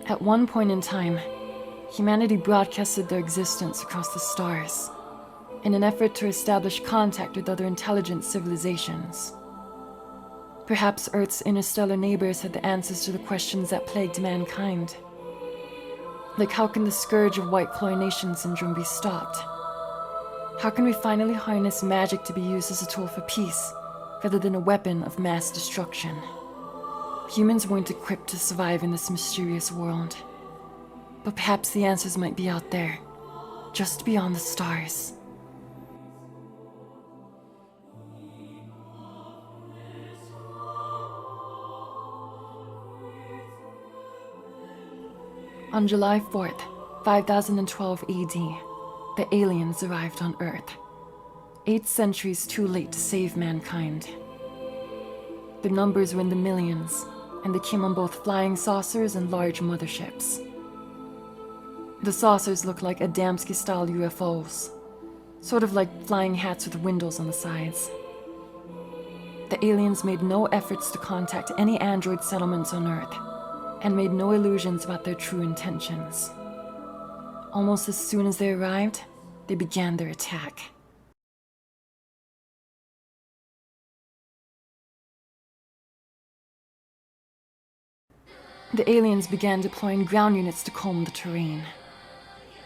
At one point in time, humanity broadcasted their existence across the stars in an effort to establish contact with other intelligent civilizations. Perhaps Earth's interstellar neighbors had the answers to the questions that plagued mankind. Like, how can the scourge of white chlorination syndrome be stopped? How can we finally harness magic to be used as a tool for peace, rather than a weapon of mass destruction? Humans weren't equipped to survive in this mysterious world. But perhaps the answers might be out there, just beyond the stars. On July 4th, 5012 AD, the aliens arrived on Earth, 8 centuries too late to save mankind. Their numbers were in the millions, and they came on both flying saucers and large motherships. The saucers looked like Adamski-style UFOs, sort of like flying hats with windows on the sides. The aliens made no efforts to contact any android settlements on Earth, and made no illusions about their true intentions. Almost as soon as they arrived, they began their attack. The aliens began deploying ground units to comb the terrain.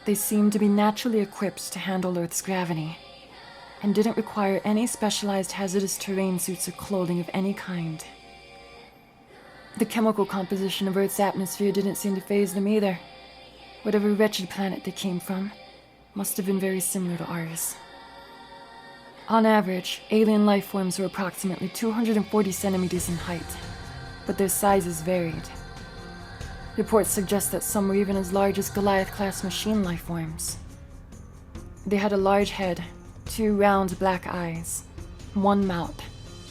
They seemed to be naturally equipped to handle Earth's gravity, and didn't require any specialized hazardous terrain suits or clothing of any kind. The chemical composition of Earth's atmosphere didn't seem to faze them either. Whatever wretched planet they came from must have been very similar to ours. On average, alien life forms were approximately 240 centimeters in height, but their sizes varied. Reports suggest that some were even as large as Goliath-class machine life forms. They had a large head, 2 round black eyes, 1 mouth,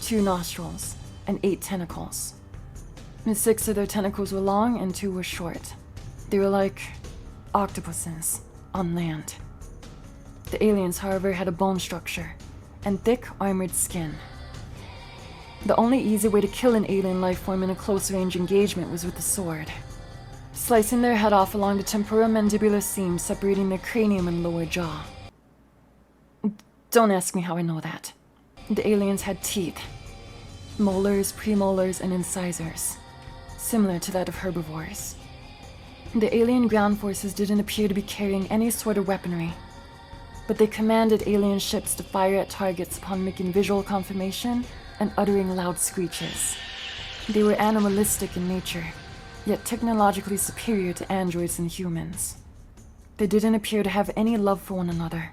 2 nostrils, and 8 tentacles. 6 of their tentacles were long and 2 were short. They were like octopuses on land. The aliens, however, had a bone structure and thick, armored skin. The only easy way to kill an alien life form in a close-range engagement was with a sword, slicing their head off along the temporomandibular seam separating their cranium and lower jaw. Don't ask me how I know that. The aliens had teeth, molars, premolars, and incisors, similar to that of herbivores. The alien ground forces didn't appear to be carrying any sort of weaponry, but they commanded alien ships to fire at targets upon making visual confirmation and uttering loud screeches. They were animalistic in nature, yet technologically superior to androids and humans. They didn't appear to have any love for one another,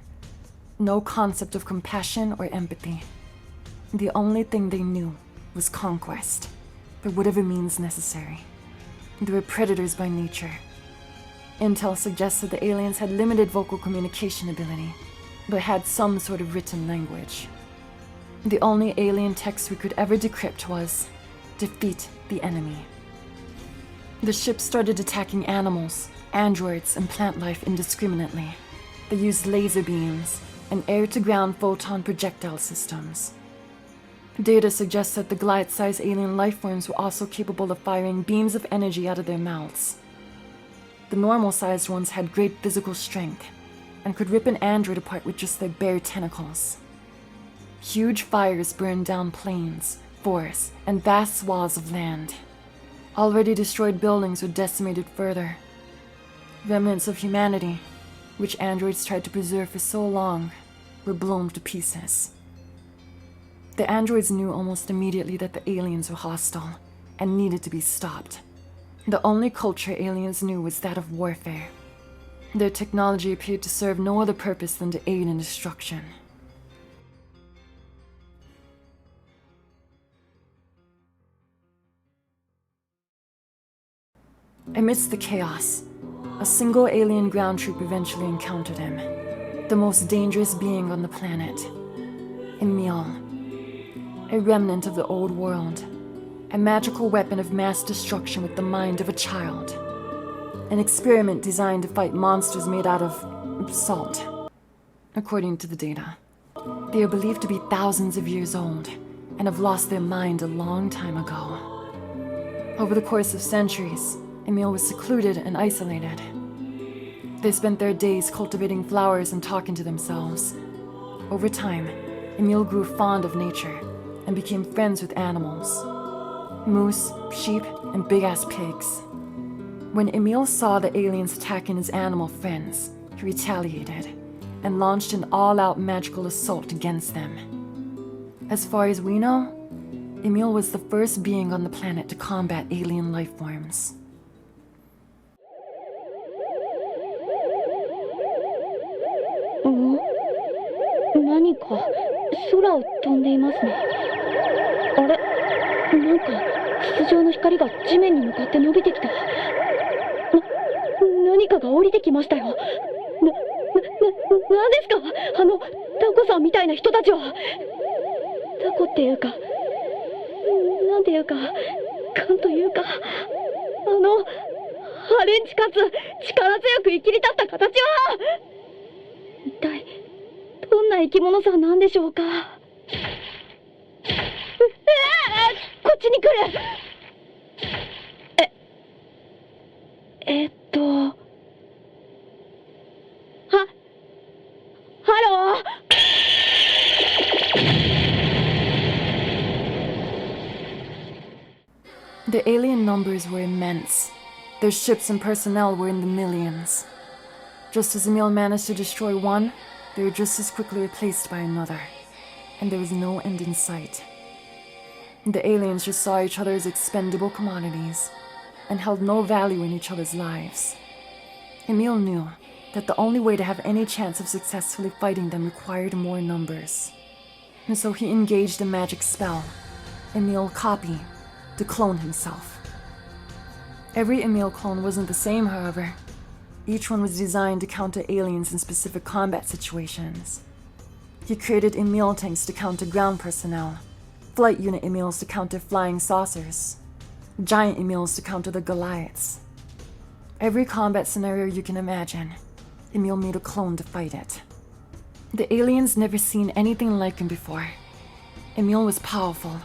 no concept of compassion or empathy. The only thing they knew was conquest, by whatever means necessary. They were predators by nature. Intel suggests that the aliens had limited vocal communication ability, but had some sort of written language. The only alien text we could ever decrypt was, "Defeat the enemy." The ships started attacking animals, androids, and plant life indiscriminately. They used laser beams and air-to-ground photon projectile systems. Data suggests that the Goliath-sized alien life forms were also capable of firing beams of energy out of their mouths. The normal-sized ones had great physical strength and could rip an android apart with just their bare tentacles. Huge fires burned down plains, forests, and vast swaths of land. Already destroyed buildings were decimated further. Remnants of humanity, which androids tried to preserve for so long, were blown to pieces. The androids knew almost immediately that the aliens were hostile and needed to be stopped. The only culture aliens knew was that of warfare. Their technology appeared to serve no other purpose than to aid in destruction. Amidst the chaos, a single alien ground troop eventually encountered him, the most dangerous being on the planet, Emil. A remnant of the old world, a magical weapon of mass destruction with the mind of a child. An experiment designed to fight monsters made out of salt, according to the data. They are believed to be thousands of years old and have lost their mind a long time ago. Over the course of centuries, Emil was secluded and isolated. They spent their days cultivating flowers and talking to themselves. Over time, Emil grew fond of nature and became friends with animals. Moose, sheep, and big-ass pigs. When Emil saw the aliens attacking his animal friends, he retaliated and launched an all-out magical assault against them. As far as we know, Emil was the first being on the planet to combat alien lifeforms. 何か空を飛んでいますね。あれ、なんか筒状の光が地面に向かって伸びてきた。何かが降りてきましたよ。何ですか、タコさんみたいな人たちは。タコっていうか、なんていうか、なんというか、ハレンチかつ力強く生きり立った形は、一体どんな生き物さんなんでしょうか。こっちに来る。ハロー。The alien numbers were immense. Their ships and personnel were in the millions. Just as Emil managed to destroy one, they were just as quickly replaced by another, and there was no end in sight. The aliens just saw each other as expendable commodities, and held no value in each other's lives. Emil knew that the only way to have any chance of successfully fighting them required more numbers. And so he engaged a magic spell, Emil Copy, to clone himself. Every Emil clone wasn't the same, however. Each one was designed to counter aliens in specific combat situations. He created Emil tanks to counter ground personnel, flight unit Emils to counter flying saucers, giant Emils to counter the Goliaths. Every combat scenario you can imagine, Emil made a clone to fight it. The aliens never seen anything like him before. Emil was powerful,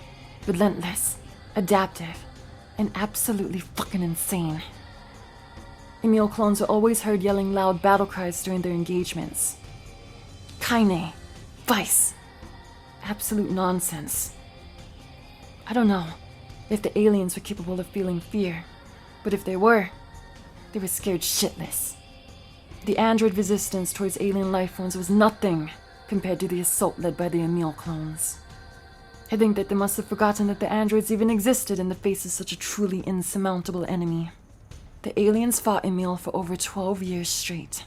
relentless, adaptive, and absolutely fucking insane. Emil clones were always heard yelling loud battle cries during their engagements. Kaine, Vice, absolute nonsense. I don't know if the aliens were capable of feeling fear, but if they were scared shitless. The android resistance towards alien lifeforms was nothing compared to the assault led by the Emil clones. I think that they must have forgotten that the androids even existed in the face of such a truly insurmountable enemy. The aliens fought Emil for over 12 years straight.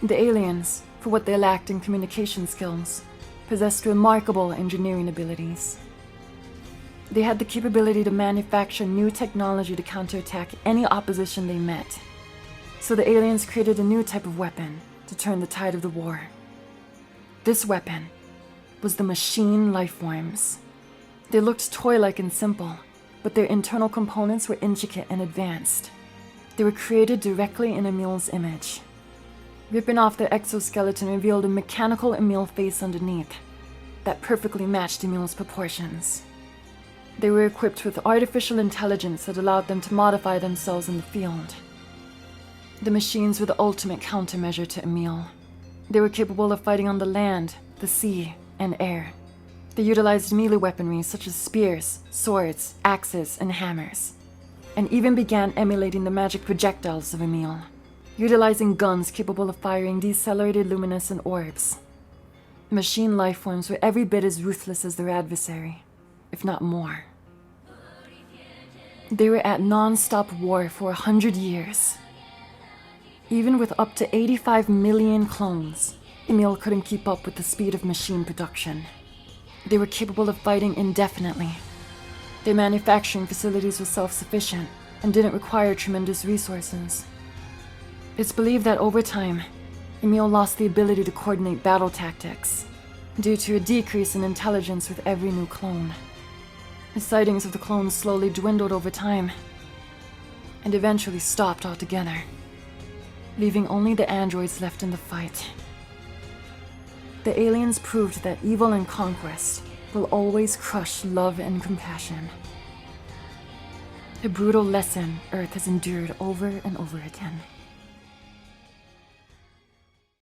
The aliens, for what they lacked in communication skills, possessed remarkable engineering abilities. They had the capability to manufacture new technology to counterattack any opposition they met. So the aliens created a new type of weapon to turn the tide of the war. This weapon was the machine lifeforms. They looked toy-like and simple, but their internal components were intricate and advanced. They were created directly in Emil's image. Ripping off their exoskeleton revealed a mechanical Emil face underneath that perfectly matched Emil's proportions. They were equipped with artificial intelligence that allowed them to modify themselves in the field. The machines were the ultimate countermeasure to Emil. They were capable of fighting on the land, the sea, and air. They utilized melee weaponry such as spears, swords, axes, and hammers, and even began emulating the magic projectiles of Emil, utilizing guns capable of firing decelerated luminescent orbs. Machine lifeforms were every bit as ruthless as their adversary, if not more. They were at non-stop war for 100 years. Even with up to 85 million clones, Emil couldn't keep up with the speed of machine production. They were capable of fighting indefinitely. Their manufacturing facilities were self-sufficient and didn't require tremendous resources. It's believed that over time, Emil lost the ability to coordinate battle tactics due to a decrease in intelligence with every new clone. The sightings of the clones slowly dwindled over time and eventually stopped altogether. leaving only the androids left in the fight. The aliens proved that evil and conquest will always crush love and compassion. A brutal lesson Earth has endured over and over again.